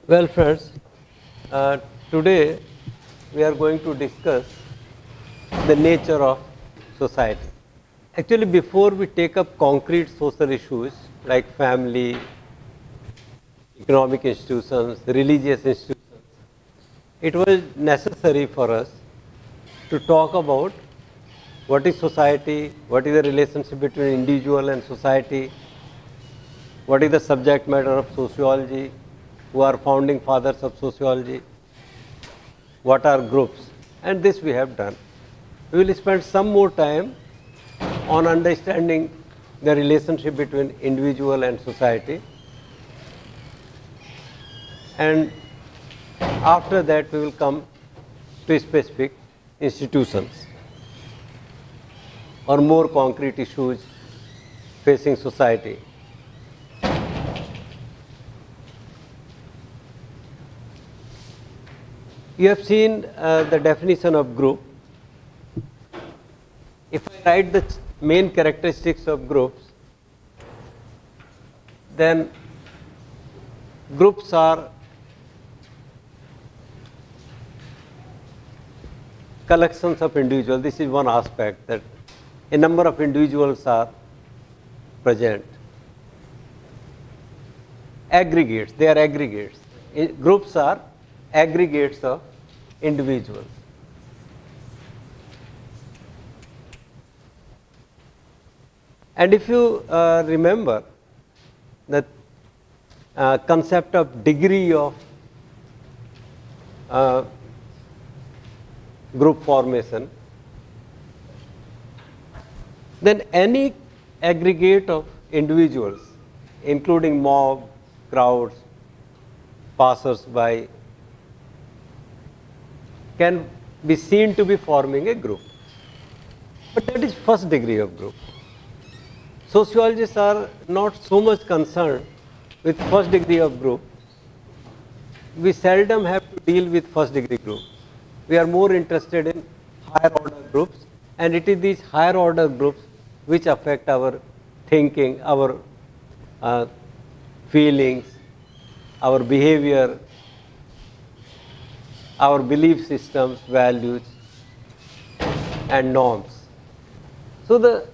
Well, friends, today we are going to discuss the nature of society. Actually, before we take up concrete social issues like family, economic institutions, religious institutions, it was necessary for us to talk about what is society, what is the relationship between individual and society, what is the subject matter of sociology, who are founding fathers of sociology, what are groups, and this we have done. We will spend some more time on understanding the relationship between individual and society, and after that we will come to specific institutions or more concrete issues facing society. You have seen the definition of group. If I write the main characteristics of groups, then groups are collections of individuals. This is one aspect, that a number of individuals are present. Aggregates, they are aggregates. Groups are aggregates of individuals. And if you remember the concept of degree of group formation, then any aggregate of individuals, including mob, crowds, passers-by, can be seen to be forming a group. But that is first degree of group. Sociologists are not so much concerned with first degree of group. We seldom have to deal with first degree group. We are more interested in higher order groups, and it is these higher order groups which affect our thinking, our feelings, our behavior, our belief systems, values and norms. So the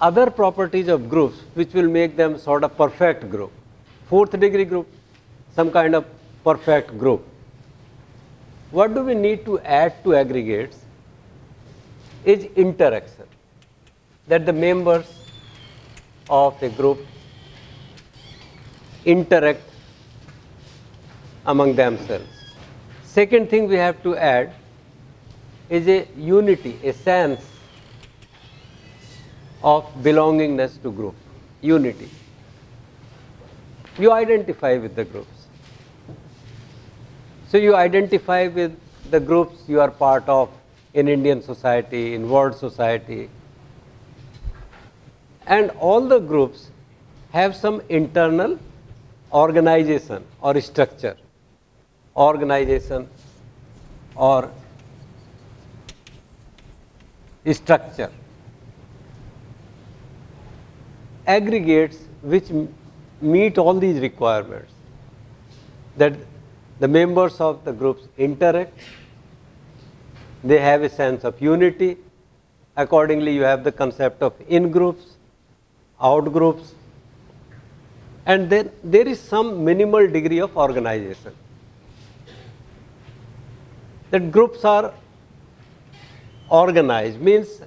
other properties of groups which will make them sort of perfect group, fourth degree group, some kind of perfect group. What do we need to add to aggregates is interaction, that the members of a group interact among themselves. Second thing we have to add is a unity, a sense of belongingness to group, unity. You identify with the groups. So you identify with the groups you are part of in Indian society, in world society. And all the groups have some internal organization or structure, organization or structure. Aggregates which meet all these requirements, that the members of the groups interact, they have a sense of unity. Accordingly, you have the concept of in-groups, out-groups, and then there is some minimal degree of organization. That groups are organized means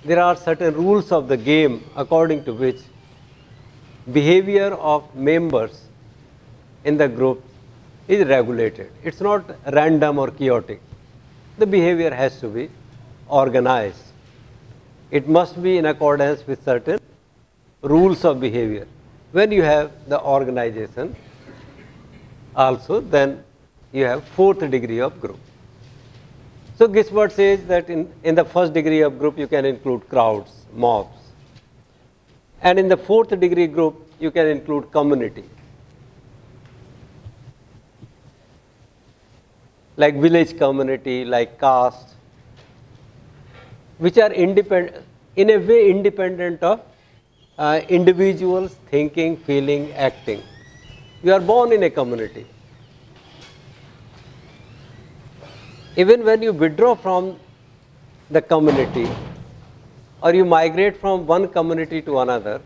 there are certain rules of the game according to which behavior of members in the group is regulated. It's not random or chaotic. The behavior has to be organized. It must be in accordance with certain rules of behavior. When you have the organization also, then you have fourth degree of group. So Gisbert says that in the first degree of group you can include crowds, mobs. And in the fourth degree group you can include community. Like village community, like caste, which are independent, in a way independent of individuals thinking, feeling, acting. You are born in a community. Even when you withdraw from the community or you migrate from one community to another,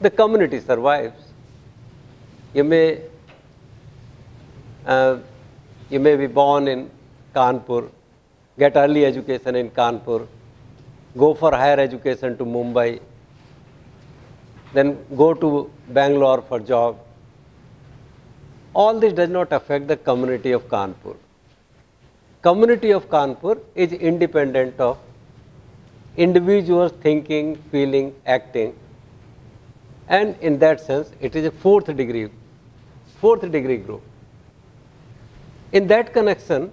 the community survives. You may be born in Kanpur, get early education in Kanpur, go for higher education to Mumbai, then go to Bangalore for job. All this does not affect the community of Kanpur. Community of Kanpur is independent of individuals thinking, feeling, acting, and in that sense it is a fourth degree group. In that connection,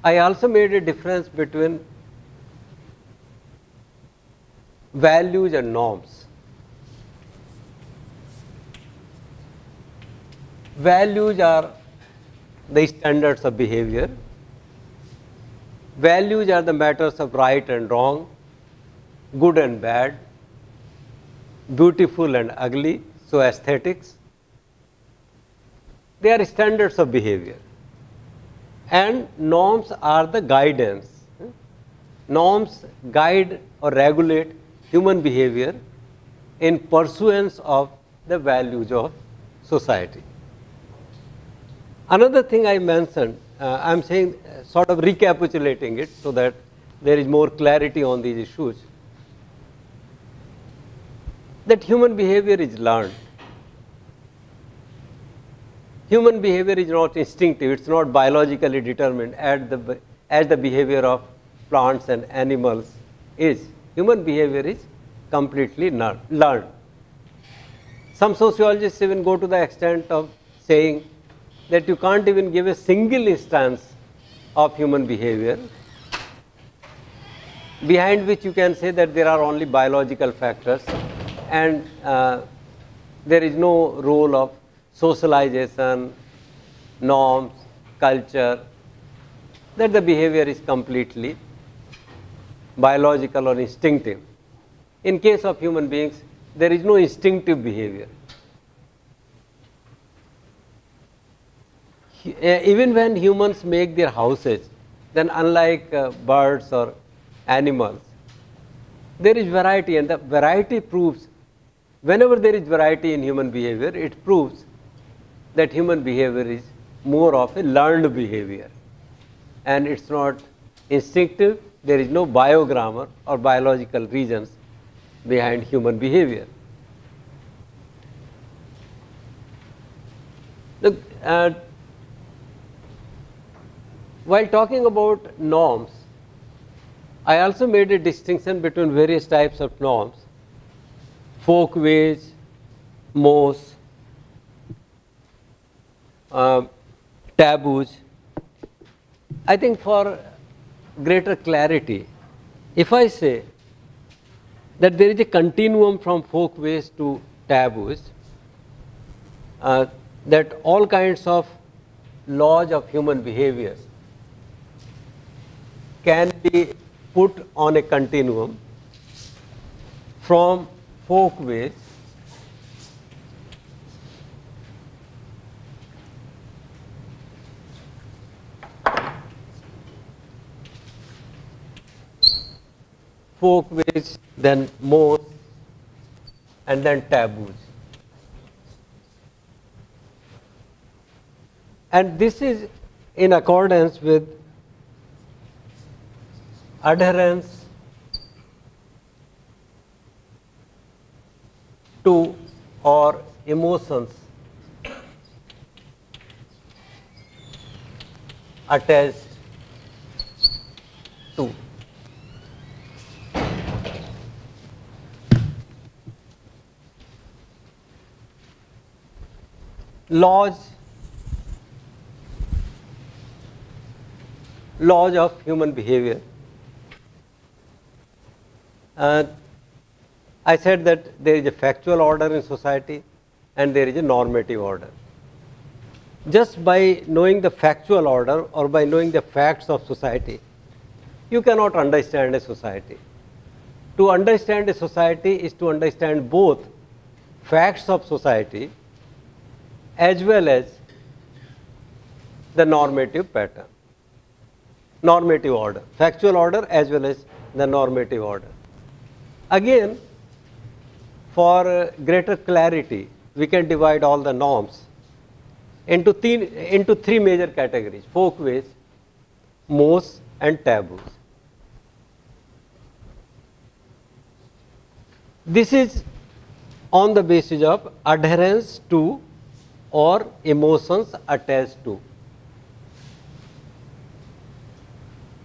I also made a difference between values and norms. Values are the standards of behavior. Values are the matters of right and wrong, good and bad, beautiful and ugly, so aesthetics. They are standards of behavior. And norms are the guidance. Norms guide or regulate human behavior in pursuance of the values of society. Another thing I mentioned, I am saying, sort of recapitulating it so that there is more clarity on these issues, that human behavior is learned. Human behavior is not instinctive, it is not biologically determined as the behavior of plants and animals is. Human behavior is completely learned. Some sociologists even go to the extent of saying that you can't even give a single instance of human behavior behind which you can say that there are only biological factors and there is no role of socialization, norms, culture, that the behavior is completely biological or instinctive. In case of human beings, there is no instinctive behavior. Even when humans make their houses, then unlike birds or animals, there is variety, and the variety proves, whenever there is variety in human behavior, it proves that human behavior is more of a learned behavior and it's not instinctive. There is no biogrammar or biological reasons behind human behavior. Look, while talking about norms, I also made a distinction between various types of norms: folk ways, mores, taboos. I think for greater clarity, if I say that there is a continuum from folk ways to taboos, that all kinds of laws of human behavior can be put on a continuum from folk ways then mores, and then taboos. And this is in accordance with adherence to or emotions attached to. Laws of human behavior. I said that there is a factual order in society and there is a normative order. Just by knowing the factual order or by knowing the facts of society, you cannot understand a society. To understand a society is to understand both facts of society as well as the normative pattern, normative order, factual order as well as the normative order. Again, for greater clarity, we can divide all the norms into three major categories: folkways, mores, and taboos. This is on the basis of adherence to or emotions attached to.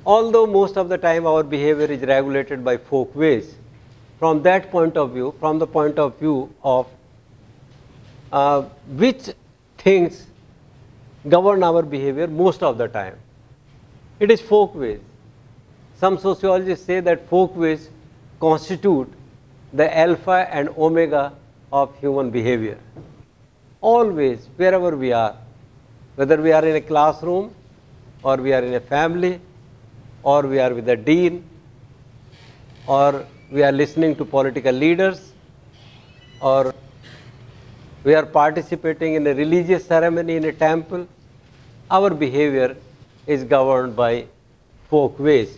Although most of the time our behavior is regulated by folkways, from that point of view, from the point of view of which things govern our behavior most of the time, it is folkways. Some sociologists say that folkways constitute the alpha and omega of human behavior. Always, wherever we are, whether we are in a classroom or we are in a family or we are with a dean or we are listening to political leaders or we are participating in a religious ceremony in a temple, our behavior is governed by folkways.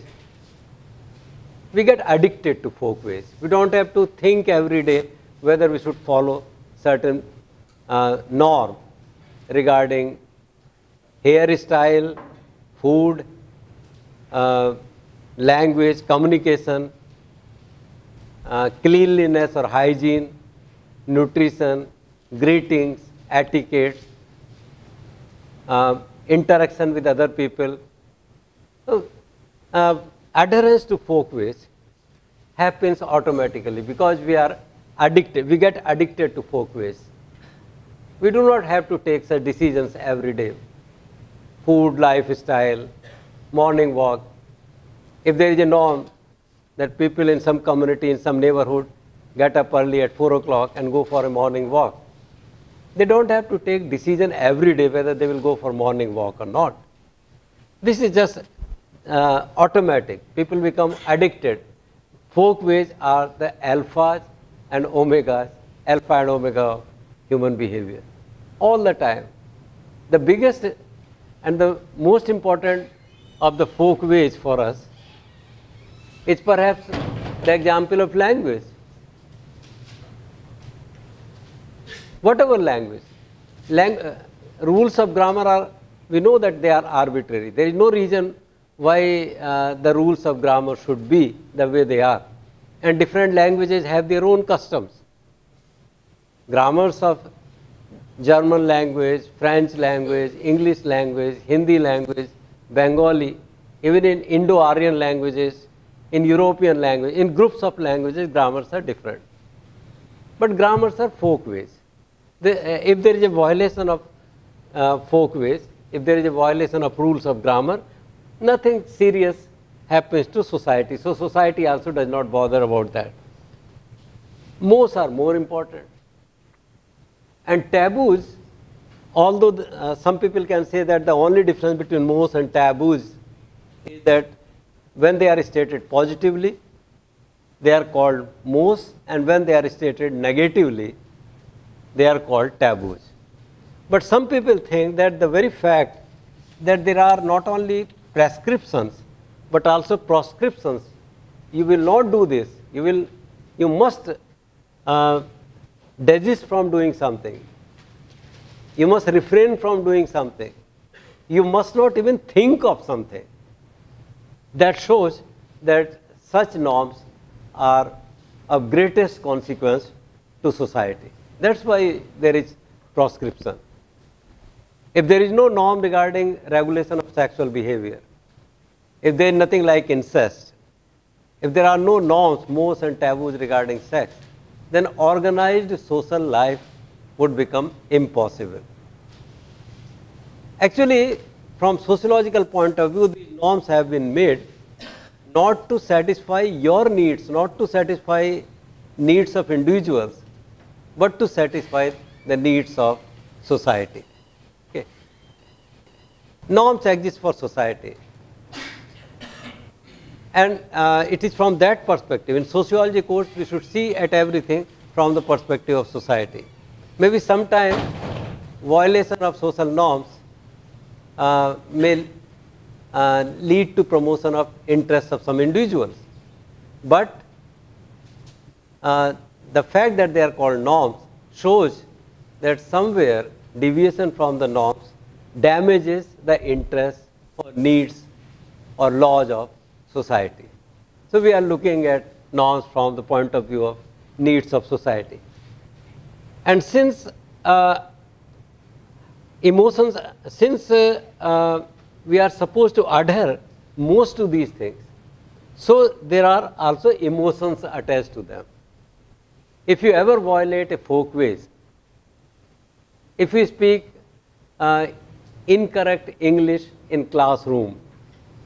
We get addicted to folkways. We don't have to think every day whether we should follow certain norm regarding hairstyle, food, language, communication, cleanliness or hygiene, nutrition, greetings, etiquette, interaction with other people. So, adherence to folkways happens automatically because we are addicted. We get addicted to folkways. We do not have to take such decisions every day. Food, lifestyle, morning walk. If there is a norm that people in some community, in some neighborhood, get up early at 4 o'clock and go for a morning walk, they don't have to take decision every day whether they will go for morning walk or not. This is just automatic. People become addicted. Folkways are the alphas and omegas, alpha and omega of human behavior. All the time. The biggest and the most important of the folkways for us is perhaps the example of language. Whatever language, rules of grammar are, we know that they are arbitrary. There is no reason why the rules of grammar should be the way they are. And different languages have their own customs. Grammars of German language, French language, English language, Hindi language, Bengali, even in Indo-Aryan languages, in European language, in groups of languages, grammars are different. But grammars are folkways. If there is a violation of folkways, if there is a violation of rules of grammar, nothing serious happens to society. So society also does not bother about that. Mores are more important. And taboos, although some people can say that the only difference between mores and taboos is that when they are stated positively, they are called mores, and when they are stated negatively, they are called taboos. But some people think that the very fact that there are not only prescriptions but also proscriptions, you will not do this, you must desist from doing something, you must refrain from doing something, you must not even think of something. That shows that such norms are of greatest consequence to society. That's why there is proscription. If there is no norm regarding regulation of sexual behavior, if there is nothing like incest, if there are no norms, mores and taboos regarding sex, then organized social life would become impossible. Actually, from sociological point of view, these norms have been made not to satisfy your needs, not to satisfy needs of individuals, but to satisfy the needs of society. Okay. Norms exist for society. And it is from that perspective. In sociology course, we should see at everything from the perspective of society. Maybe sometime violation of social norms may lead to promotion of interests of some individuals. But the fact that they are called norms shows that somewhere deviation from the norms damages the interests or needs or laws of society. So we are looking at norms from the point of view of needs of society. And since emotions, since we are supposed to adhere most to these things, so there are also emotions attached to them. If you ever violate a folkways, if you speak incorrect English in classroom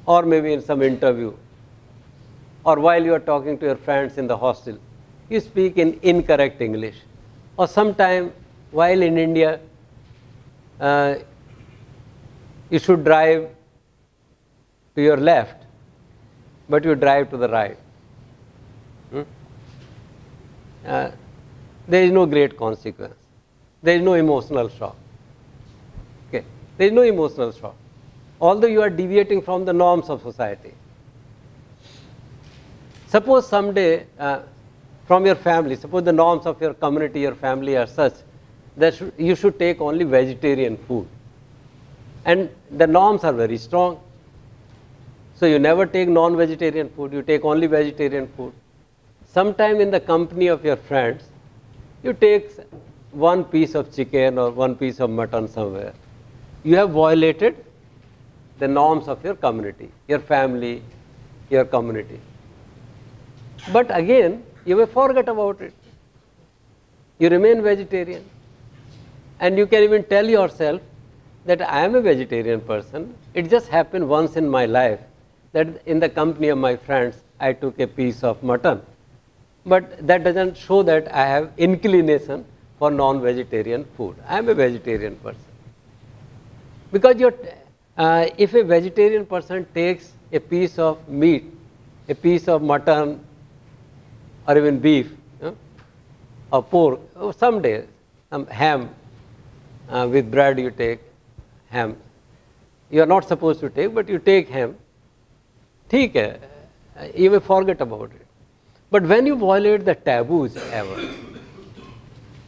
or maybe in some interview, or while you are talking to your friends in the hostel, you speak in incorrect English, or sometime while in India you should drive to your left, but you drive to the right. There is no great consequence. There is no emotional shock. Okay. There is no emotional shock. Although you are deviating from the norms of society. Suppose someday from your family, suppose the norms of your community, your family are such that you should take only vegetarian food. And the norms are very strong. So you never take non-vegetarian food, you take only vegetarian food. Sometime in the company of your friends, you take one piece of chicken or one piece of mutton somewhere. You have violated the norms of your community, your family, your community. But again, you may forget about it. You remain vegetarian. And you can even tell yourself that I am a vegetarian person. It just happened once in my life that in the company of my friends, I took a piece of mutton. But that doesn't show that I have inclination for non-vegetarian food. I am a vegetarian person. Because if a vegetarian person takes a piece of meat, a piece of mutton, or even beef, or pork, or someday some ham, with bread you take ham. You are not supposed to take, but you take ham. ठीक है, you may forget about it. But when you violate the taboos ever,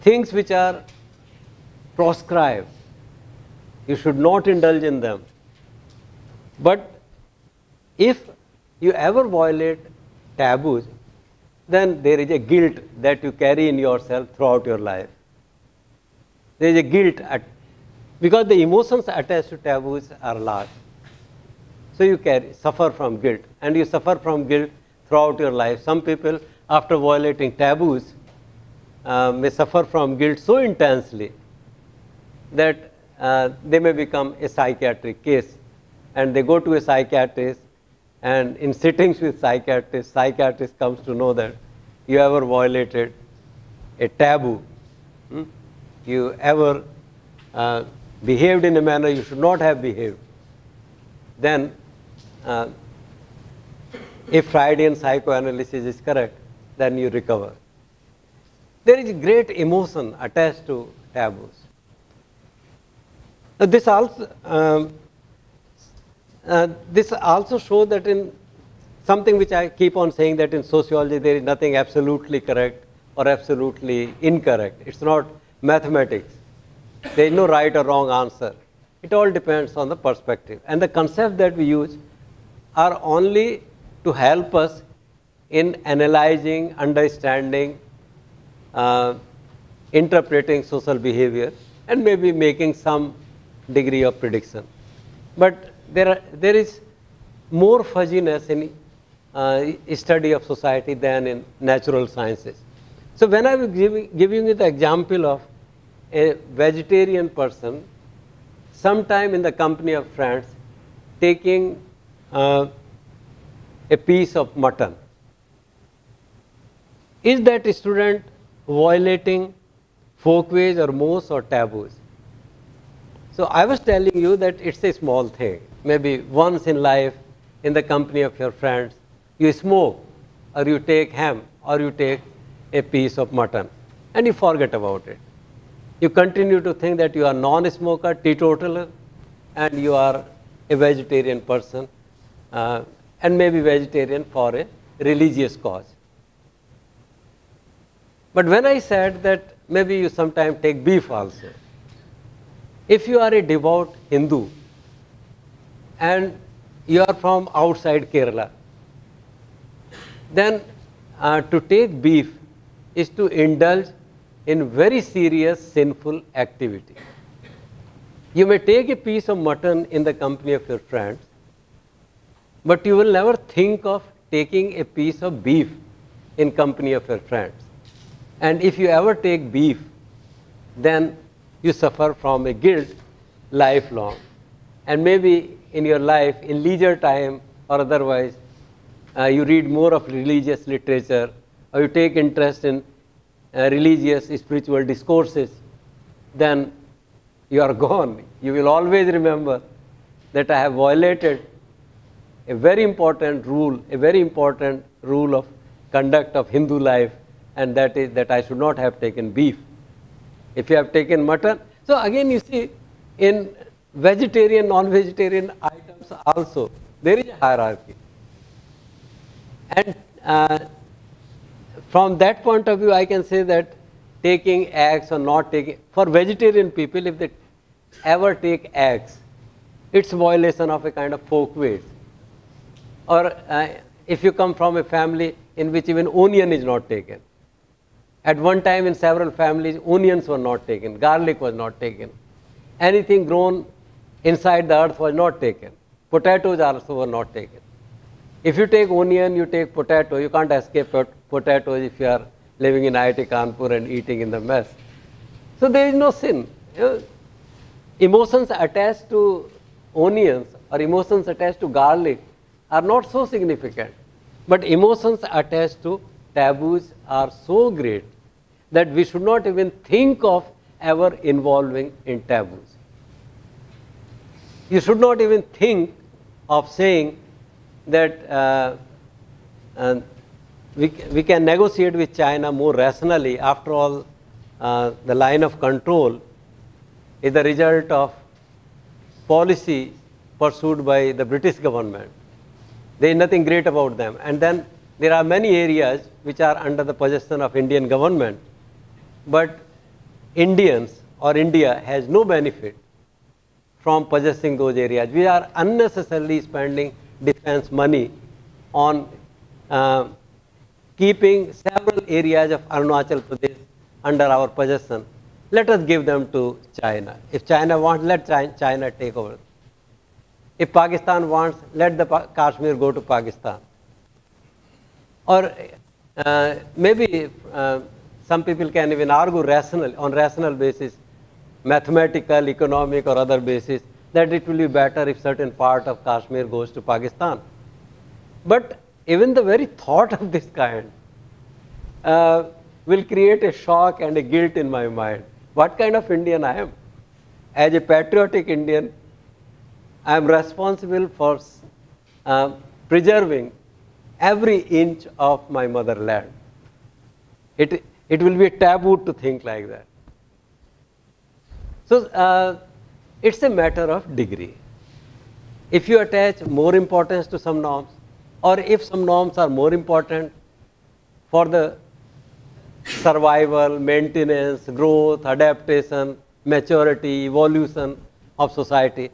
things which are proscribed, you should not indulge in them. But if you ever violate taboos, then there is a guilt that you carry in yourself throughout your life. There is a guilt because the emotions attached to taboos are large. So you suffer from guilt, and you suffer from guilt throughout your life. Some people, after violating taboos, may suffer from guilt so intensely that they may become a psychiatric case, and they go to a psychiatrist, and in sittings with psychiatrist comes to know that you ever violated a taboo. You ever behaved in a manner you should not have behaved. Then if Freudian psychoanalysis is correct, then you recover. There is great emotion attached to taboos. This also shows that in something which I keep on saying, that in sociology there is nothing absolutely correct or absolutely incorrect. It's not mathematics. There is no right or wrong answer. It all depends on the perspective. And the concepts that we use are only to help us in analyzing, understanding, interpreting social behavior, and maybe making some degree of prediction. But there is more fuzziness in study of society than in natural sciences. So when I was giving you the example of a vegetarian person, sometime in the company of friends, taking a piece of mutton, is that student violating folkways or mores or taboos? So I was telling you that it's a small thing. Maybe once in life, in the company of your friends, you smoke, or you take ham, or you take a piece of mutton. and you forget about it. You continue to think that you are non-smoker, teetotaler, and you are a vegetarian person, and maybe vegetarian for a religious cause. But when I said that maybe you sometimes take beef also, if you are a devout Hindu and you are from outside Kerala, then to take beef is to indulge in very serious sinful activity. You may take a piece of mutton in the company of your friends, but you will never think of taking a piece of beef in company of your friends. And if you ever take beef, then you suffer from a guilt lifelong. And maybe in your life, in leisure time or otherwise, you read more of religious literature, or you take interest in religious, spiritual discourses, then you are gone. You will always remember that I have violated a very important rule of conduct of Hindu life, and that is that I should not have taken beef. If you have taken mutton, so again you see in vegetarian, non-vegetarian items also, there is a hierarchy. And from that point of view, I can say that taking eggs or not taking, for vegetarian people, if they ever take eggs, it's a violation of a kind of folk ways. Or if you come from a family in which even onion is not taken. At one time in several families, onions were not taken, garlic was not taken. Anything grown inside the earth was not taken. Potatoes also were not taken. If you take onion, you take potato, you can't escape potatoes if you are living in IIT Kanpur and eating in the mess. So there is no sin. Emotions attached to onions or emotions attached to garlic are not so significant. But emotions attached to taboos are so great that we should not even think of ever involving in taboos. You should not even think of saying that we can negotiate with China more rationally. After all, the line of control is the result of policy pursued by the British government. There is nothing great about them. And then there are many areas which are under the possession of Indian government, but Indians or India has no benefit from possessing those areas. We are unnecessarily spending defense money on keeping several areas of Arunachal Pradesh under our possession. Let us give them to China. If China wants, let China take over. If Pakistan wants, let the Kashmir go to Pakistan. Or maybe some people can even argue on rational basis, mathematical, economic or other basis, that it will be better if certain part of Kashmir goes to Pakistan. But even the very thought of this kind will create a shock and a guilt in my mind. What kind of Indian I am? As a patriotic Indian, I am responsible for preserving every inch of my motherland. It will be a taboo to think like that. So it's a matter of degree. If you attach more importance to some norms, or if some norms are more important for the survival, maintenance, growth, adaptation, maturity, evolution of society,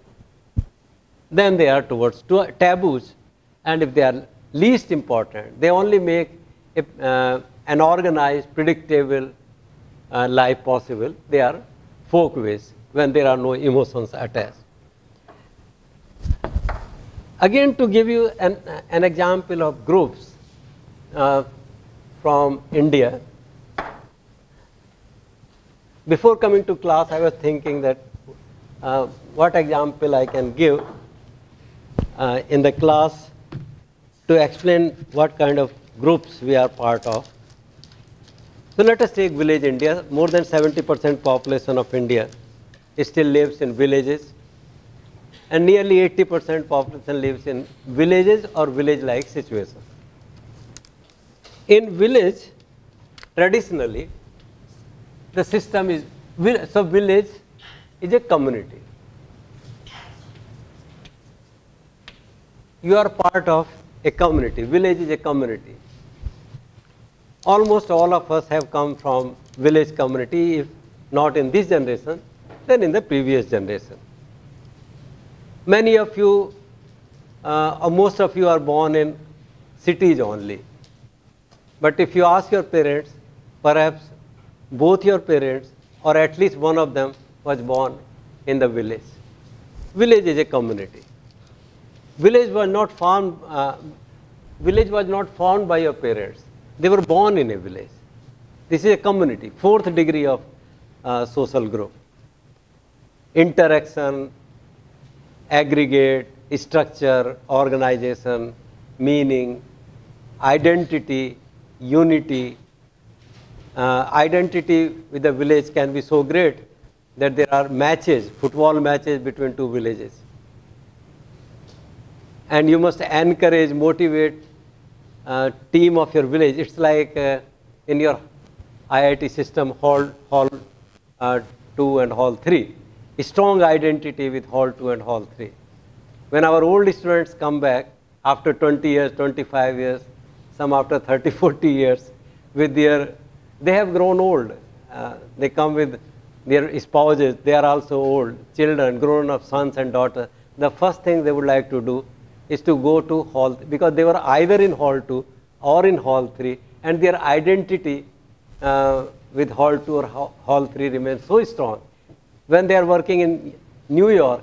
then they are towards taboos. And if they are least important, they only make an organized, predictable life possible. They are folkways when there are no emotions attached. Again, to give you an example of groups from India, before coming to class, I was thinking that what example I can give in the class to explain what kind of groups we are part of. So let us take village India. More than 70% population of India still lives in villages, and nearly 80% population lives in villages or village-like situations. In village, traditionally, the system is, so village is a community. You are part of a community. Village is a community. Almost all of us have come from village community, if not in this generation, then in the previous generation. Many of you, or most of you are born in cities only. But if you ask your parents, perhaps both your parents or at least one of them was born in the village. Village is a community. Village was not formed by your parents. They were born in a village. This is a community, fourth degree of social group. Interaction, aggregate, structure, organization, meaning, identity, unity. Identity with the village can be so great that there are matches, football matches between two villages. And you must encourage, motivate team of your village. It's like in your IIT system, hall 2 and hall 3. A strong identity with hall 2 and hall 3. When our old students come back after 20 years, 25 years, some after 30, 40 years, with their, they have grown old. They come with their spouses, they are also old, children, grown up sons and daughters. The first thing they would like to do is to go to hall, because they were either in hall 2 or in hall 3, and their identity with hall 2 or hall 3 remains so strong. When they are working in New York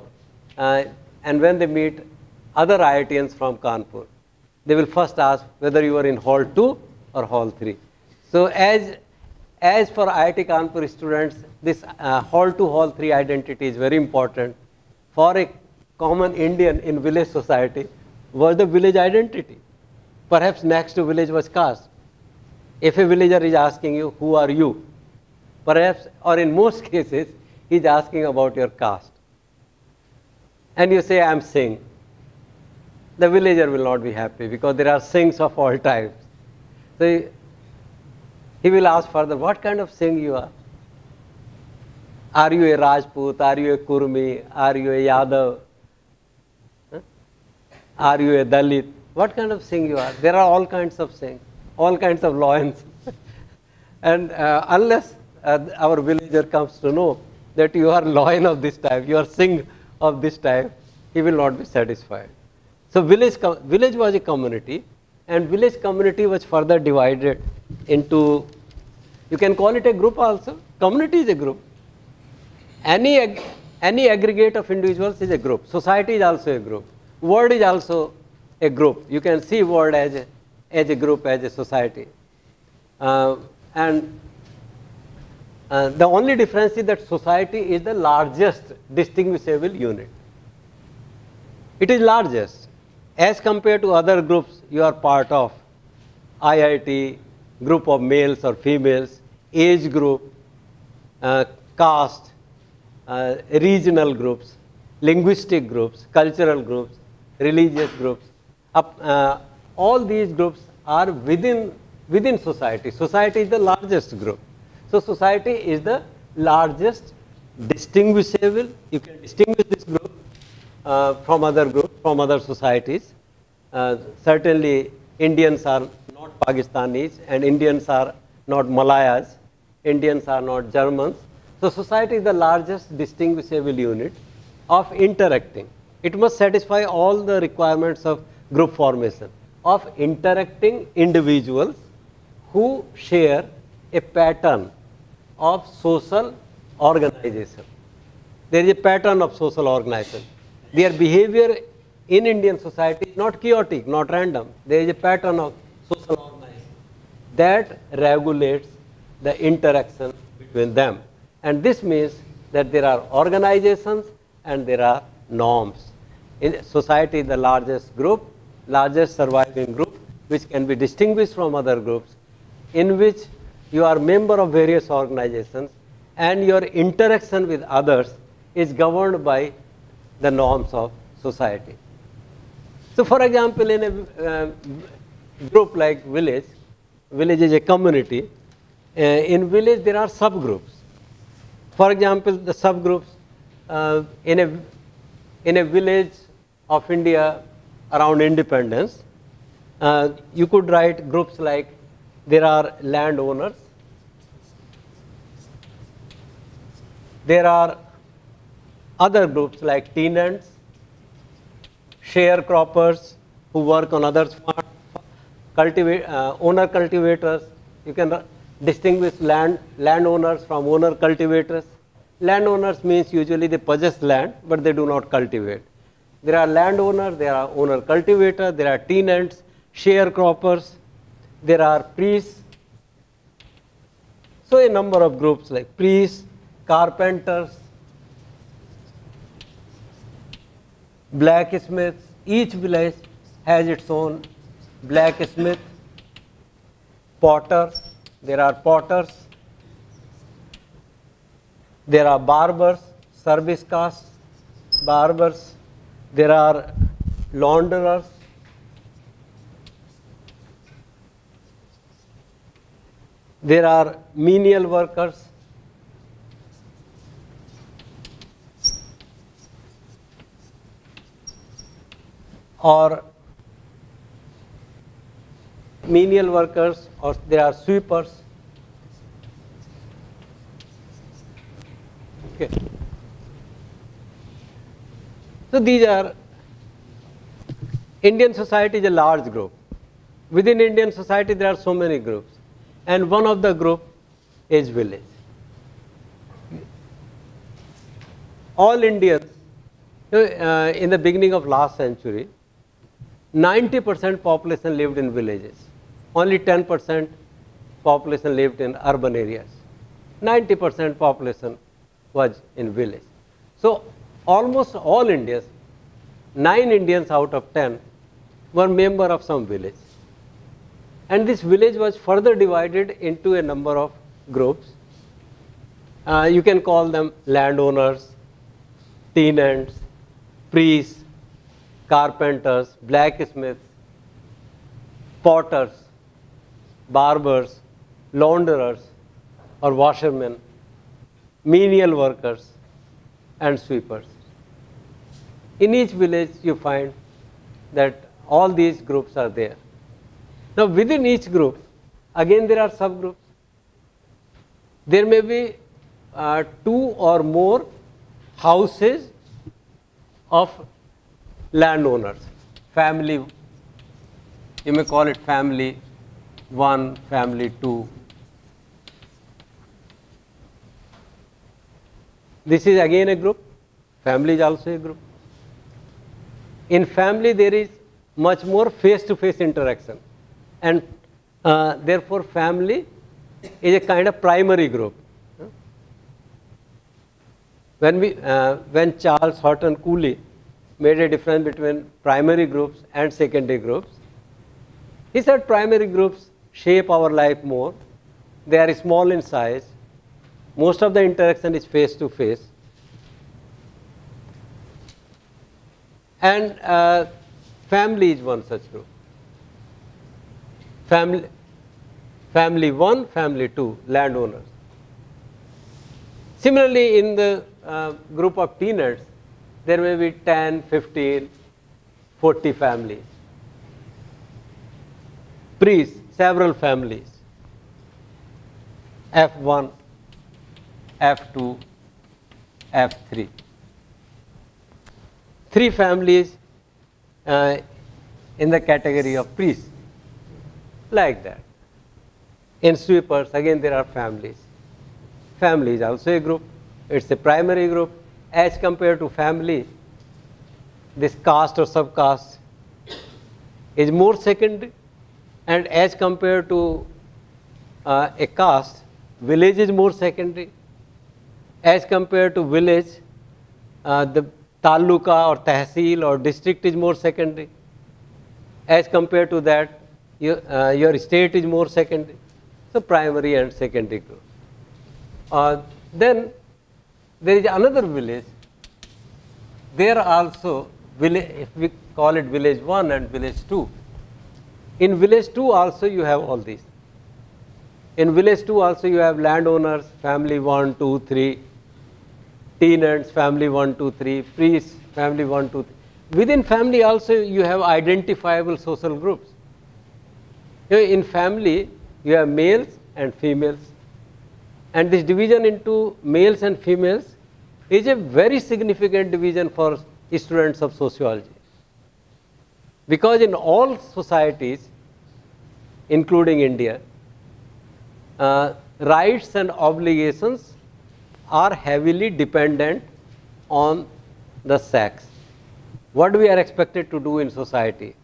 and when they meet other IITians from Kanpur, they will first ask whether you are in hall 2 or hall 3. So as for IIT Kanpur students, this hall 2, hall 3 identity is very important. For a common Indian in village society was the village identity. Perhaps next to village was caste. If a villager is asking you, who are you? Perhaps, or in most cases, he is asking about your caste. And you say, I am Singh. The villager will not be happy because there are Singhs of all types. So he will ask further, what kind of Singh you are? Are you a Rajput? Are you a Kurmi? Are you a Yadav? Are you a Dalit? What kind of Singh you are? There are all kinds of Singhs, all kinds of loins. And unless our villager comes to know that you are loin of this type, you are Singh of this type, he will not be satisfied. So village was a community, and village community was further divided into, you can call it a group also. Community is a group. Any aggregate of individuals is a group. Society is also a group. World is also a group. You can see world as a group, as a society. And the only difference is that society is the largest distinguishable unit. It is largest. As compared to other groups you are part of, IIT, group of males or females, age group, caste, regional groups, linguistic groups, cultural groups, religious groups. All these groups are within society. Society is the largest group. So society is the largest distinguishable. You can distinguish this group from other groups, from other societies. Certainly Indians are not Pakistanis, and Indians are not Malayas. Indians are not Germans. So society is the largest distinguishable unit of interacting. It must satisfy all the requirements of group formation, of interacting individuals who share a pattern of social organization. There is a pattern of social organization. Their behavior in Indian society is not chaotic, not random. There is a pattern of social organization that regulates the interaction between them. And this means that there are organizations and there are norms. In society, the largest group, largest surviving group, which can be distinguished from other groups, in which you are member of various organizations and your interaction with others is governed by the norms of society. So for example, in a group like village is a community. In village there are subgroups. For example, the subgroups in a village of India around independence, you could write groups like there are landowners, there are other groups like tenants, sharecroppers who work on others' farms, owner cultivators. You can distinguish landowners from owner cultivators. Landowners means usually they possess land, but they do not cultivate. There are landowners, there are owner cultivators, there are tenants, sharecroppers, there are priests. So a number of groups like priests, carpenters, blacksmiths. Each village has its own blacksmith, potter. There are potters. There are barbers, service caste barbers. There are launderers. There are menial workers. Or menial workers, or there are sweepers. Okay. So these are, Indian society is a large group. Within Indian society there are so many groups, and one of the group is village. All Indians, in the beginning of last century, 90% population lived in villages. Only 10% population lived in urban areas. 90% population was in village. So almost all Indians, 9 Indians out of 10 were member of some village. And this village was further divided into a number of groups. You can call them landowners, tenants, priests, carpenters, blacksmiths, potters, barbers, launderers or washermen, menial workers and sweepers. In each village you find that all these groups are there. Now within each group, again there are subgroups. There may be 2 or more houses of landowners, family, you may call it family 1, family 2. This is again a group, family is also a group. In family there is much more face-to-face interaction, and therefore family is a kind of primary group. When Charles Horton Cooley made a difference between primary groups and secondary groups, he said primary groups shape our life more. They are small in size. Most of the interaction is face to face. And family is one such group. Family 1, family 2, landowners. Similarly, in the group of tenants, there may be 10, 15, 40 families. Priests, several families. F1, F2, F3. 3 families in the category of priests, like that. In sweepers, again there are families. Family is also a group. It's a primary group. As compared to family, this caste or subcaste is more secondary, and as compared to a caste, village is more secondary. As compared to village, the taluka or tehsil or district is more secondary. As compared to that, your state is more secondary. So primary and secondary group. Then there is another village. There also, if we call it village 1 and village 2. In village 2 also you have all these. In village 2 also you have landowners, family 1, 2, 3, tenants, family 1, 2, 3, priests, family 1, 2, 3. Within family also you have identifiable social groups. In family you have males and females, and this division into males and females is a very significant division for students of sociology, because in all societies, including India, rights and obligations are heavily dependent on the sex. What we are expected to do in society?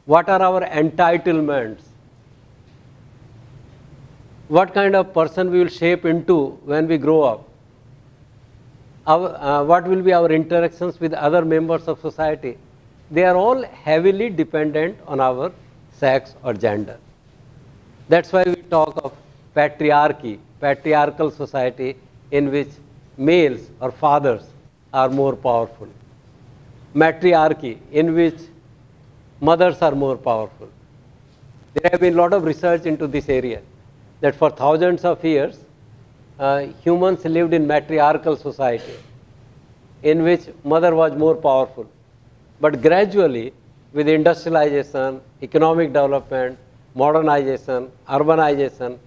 What are our entitlements? What kind of person we will shape into when we grow up? What will be our interactions with other members of society? They are all heavily dependent on our sex or gender. That's why we talk of patriarchy, patriarchal society in which males or fathers are more powerful. Matriarchy, in which mothers are more powerful. There have been a lot of research into this area, that for thousands of years, humans lived in matriarchal society, in which mother was more powerful. But gradually, with industrialization, economic development, modernization, urbanization,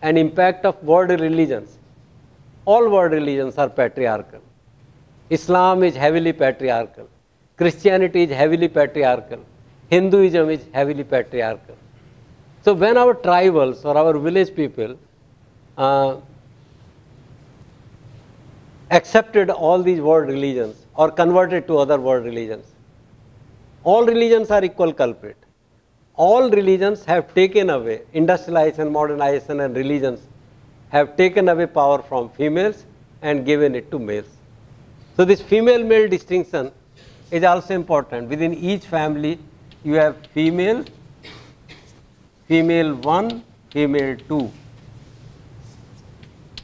and impact of world religions, all world religions are patriarchal. Islam is heavily patriarchal. Christianity is heavily patriarchal. Hinduism is heavily patriarchal. So when our tribals or our village people accepted all these world religions or converted to other world religions, all religions are equal culprit. All religions have taken away, industrialization, modernization and religions have taken away power from females and given it to males. So this female-male distinction is also important. Within each family, you have female, female 1, female 2,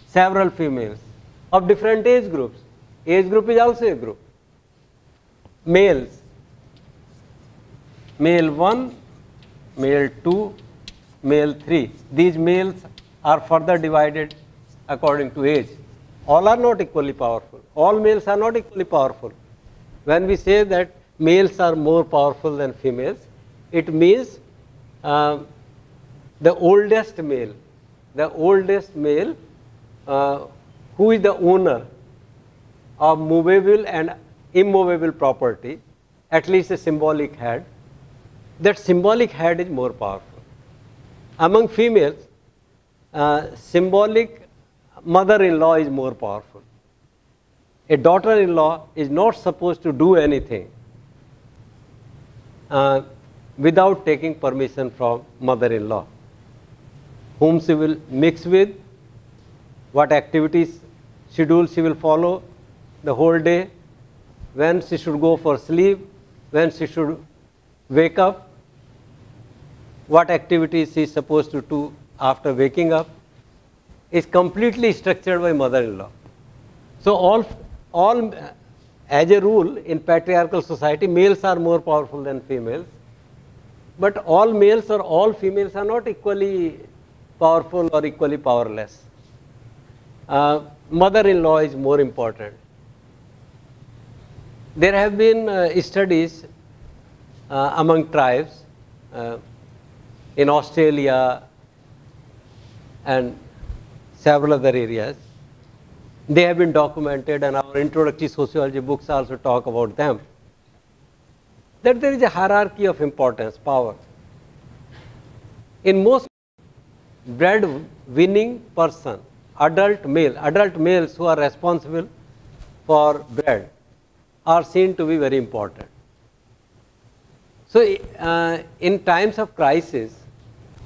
several females of different age groups. Age group is also a group. Males, male 1, male 2, male 3. These males are further divided according to age. All are not equally powerful. All males are not equally powerful. When we say that males are more powerful than females, it means the oldest male who is the owner of movable and immovable property, at least a symbolic head, that symbolic head is more powerful. Among females, symbolic mother-in-law is more powerful. A daughter-in-law is not supposed to do anything without taking permission from mother-in-law, whom she will mix with, what activities schedule she will follow the whole day, when she should go for sleep, when she should wake up, what activities she is supposed to do after waking up, is completely structured by mother-in-law. So all as a rule in patriarchal society, males are more powerful than females, but all males or all females are not equally powerful or equally powerless. Mother-in-law is more important. There have been studies among tribes in Australia and several other areas. They have been documented, and our introductory sociology books also talk about them, that there is a hierarchy of importance, power. In most bread-winning person, adult males who are responsible for bread are seen to be very important. So in times of crisis,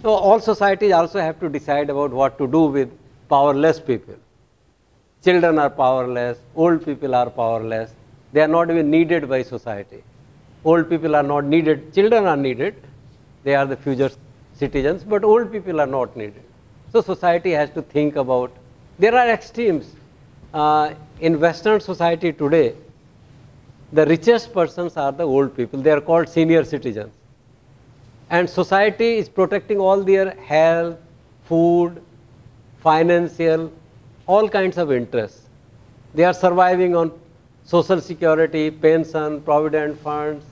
so all societies also have to decide about what to do with powerless people. Children are powerless, old people are powerless, they are not even needed by society. Old people are not needed, children are needed, they are the future citizens, but old people are not needed. So society has to think about, there are extremes. In Western society today, the richest persons are the old people, they are called senior citizens. And society is protecting all their health, food, financial, all kinds of interests. They are surviving on social security, pension, provident funds,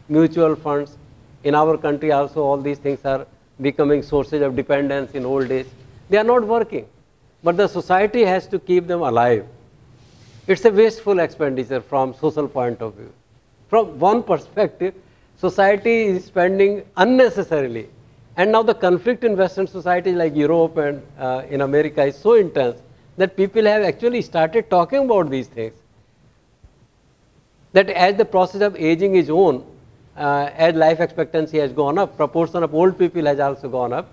mutual funds. In our country also all these things are becoming sources of dependence in old age. They are not working, but the society has to keep them alive. It's a wasteful expenditure from social point of view. From one perspective, society is spending unnecessarily. And now the conflict in Western societies like Europe and in America is so intense that people have actually started talking about these things. That as the process of aging is on, as life expectancy has gone up, proportion of old people has also gone up.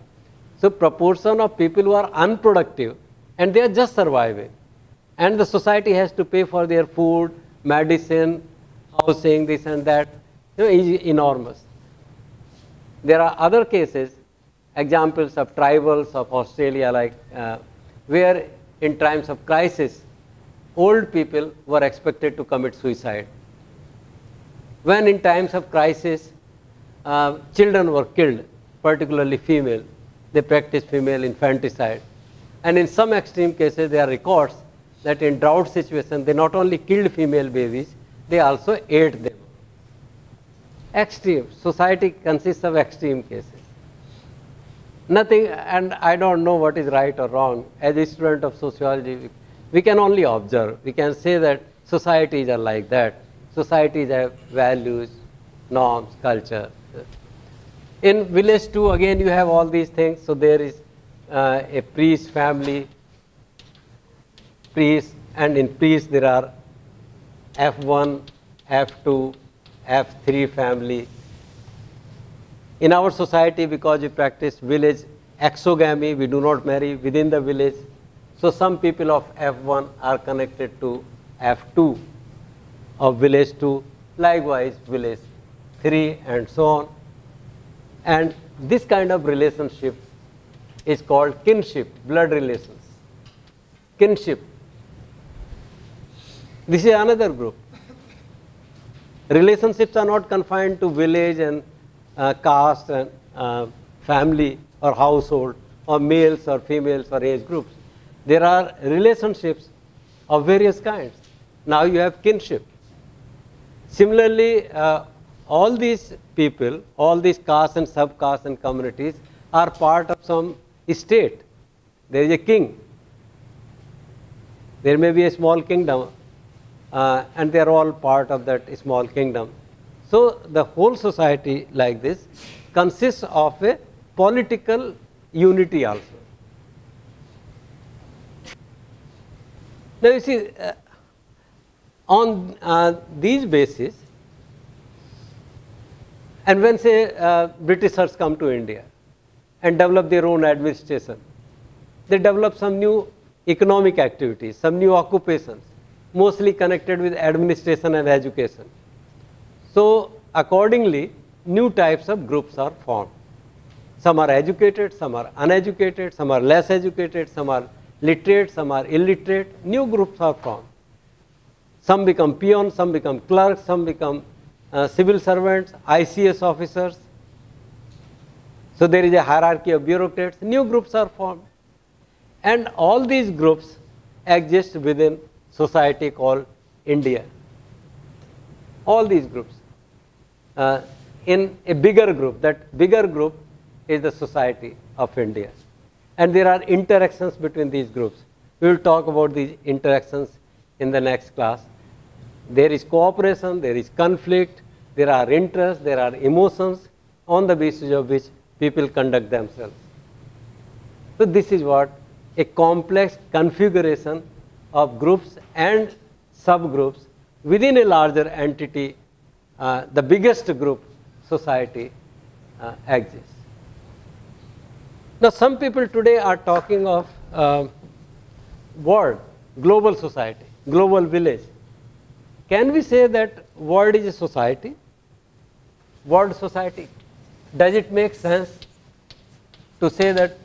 So proportion of people who are unproductive and they are just surviving. And the society has to pay for their food, medicine, housing, this and that, is enormous. There are other cases, examples of tribals of Australia, like where in times of crisis, old people were expected to commit suicide. When in times of crisis, children were killed, particularly female, they practiced female infanticide. And in some extreme cases, there are records that in drought situations, they not only killed female babies, they also ate them. Extreme. Society consists of extreme cases. Nothing, and I don't know what is right or wrong. As a student of sociology, we can only observe. We can say that societies are like that. Societies have values, norms, culture. In village too, again, you have all these things. So there is a priest family, priest, and in priest there are F1, F2, F3 family. In our society, because we practice village exogamy, we do not marry within the village. So some people of F1 are connected to F2 of village 2, likewise village 3 and so on. And this kind of relationship is called kinship, blood relations. Kinship. This is another group. Relationships are not confined to village and caste and family or household or males or females or age groups. There are relationships of various kinds. Now you have kinship. Similarly, all these people, all these castes and subcastes and communities are part of some state. There is a king. There may be a small kingdom, and they are all part of that small kingdom. So the whole society like this consists of a political unity also. Now you see, on these bases, and when say Britishers come to India and develop their own administration, they develop some new economic activities, some new occupations, mostly connected with administration and education. So accordingly, new types of groups are formed. Some are educated, some are uneducated, some are less educated, some are literate, some are illiterate. New groups are formed. Some become peons, some become clerks, some become civil servants, ICS officers. So there is a hierarchy of bureaucrats. New groups are formed. And all these groups exist within society called India. All these groups. In a bigger group, that bigger group is the society of India. And there are interactions between these groups. We will talk about these interactions in the next class. There is cooperation, there is conflict, there are interests, there are emotions, on the basis of which people conduct themselves. So this is what a complex configuration of groups and subgroups within a larger entity, the biggest group, society, exists. Now some people today are talking of world, global society, global village. Can we say that world is a society? World society. Does it make sense to say that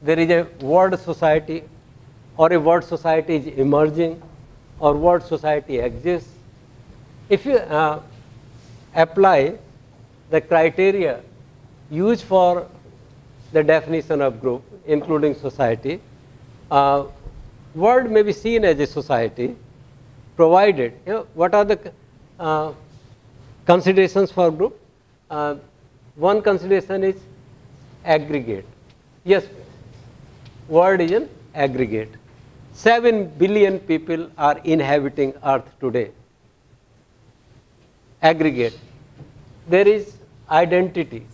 there is a world society, or a world society is emerging, or world society exists? If you apply the criteria used for the definition of group, including society, world may be seen as a society provided, what are the considerations for group? One consideration is aggregate. Yes, world is an aggregate. 7 billion people are inhabiting Earth today. Aggregate. There is identity.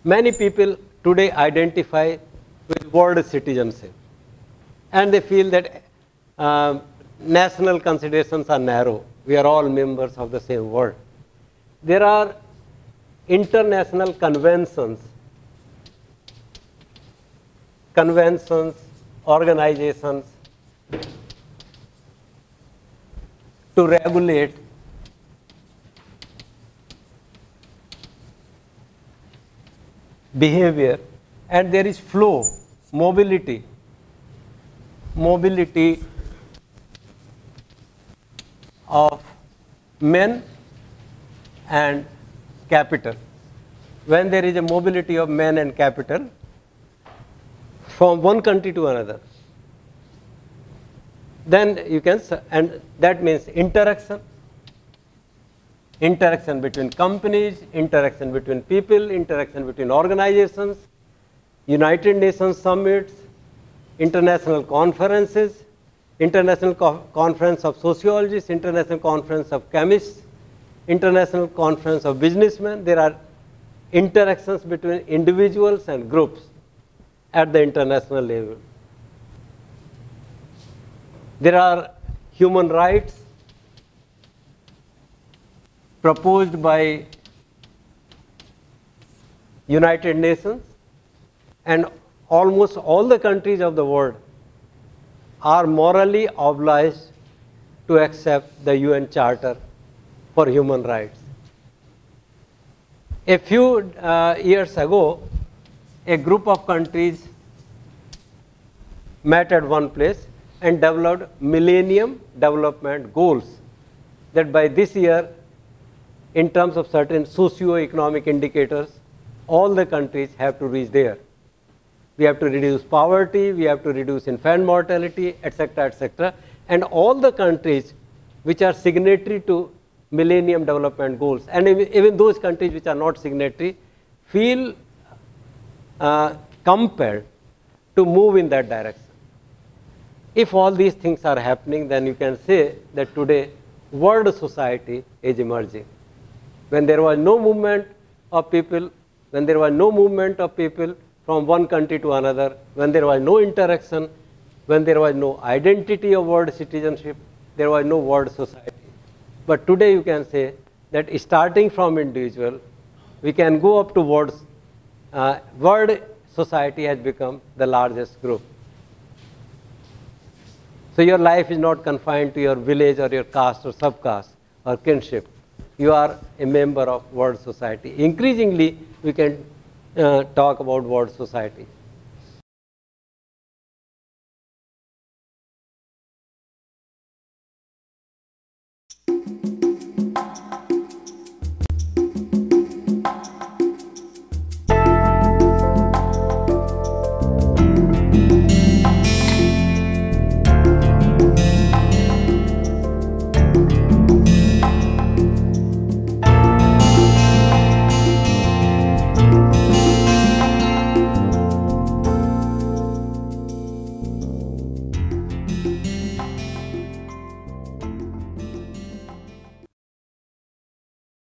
Many people today identify with world citizenship, and they feel that national considerations are narrow. We are all members of the same world. There are international conventions, organizations to regulate behavior, and there is flow, mobility of men and capital. When there is a mobility of men and capital from one country to another, then you can, and that means interaction between companies, interaction between people, interaction between organizations, United Nations summits, international conferences, international conference of sociologists, international conference of chemists, international conference of businessmen. There are interactions between individuals and groups at the international level. There are human rights proposed by United Nations, and almost all the countries of the world are morally obliged to accept the UN Charter for Human Rights. A few years ago, a group of countries met at one place and developed Millennium Development Goals, that by this year, in terms of certain socio-economic indicators, all the countries have to reach there. We have to reduce poverty, we have to reduce infant mortality, etc., etc. And all the countries which are signatory to Millennium Development Goals, and even those countries which are not signatory, feel compelled to move in that direction. If all these things are happening, then you can say that today world society is emerging. When there was no movement of people, from one country to another, when there was no interaction, when there was no identity of world citizenship, there was no world society. But today you can say that starting from individual, we can go up to world society has become the largest group. So your life is not confined to your village or your caste or subcaste or kinship. You are a member of world society. Increasingly, we can talk about world society.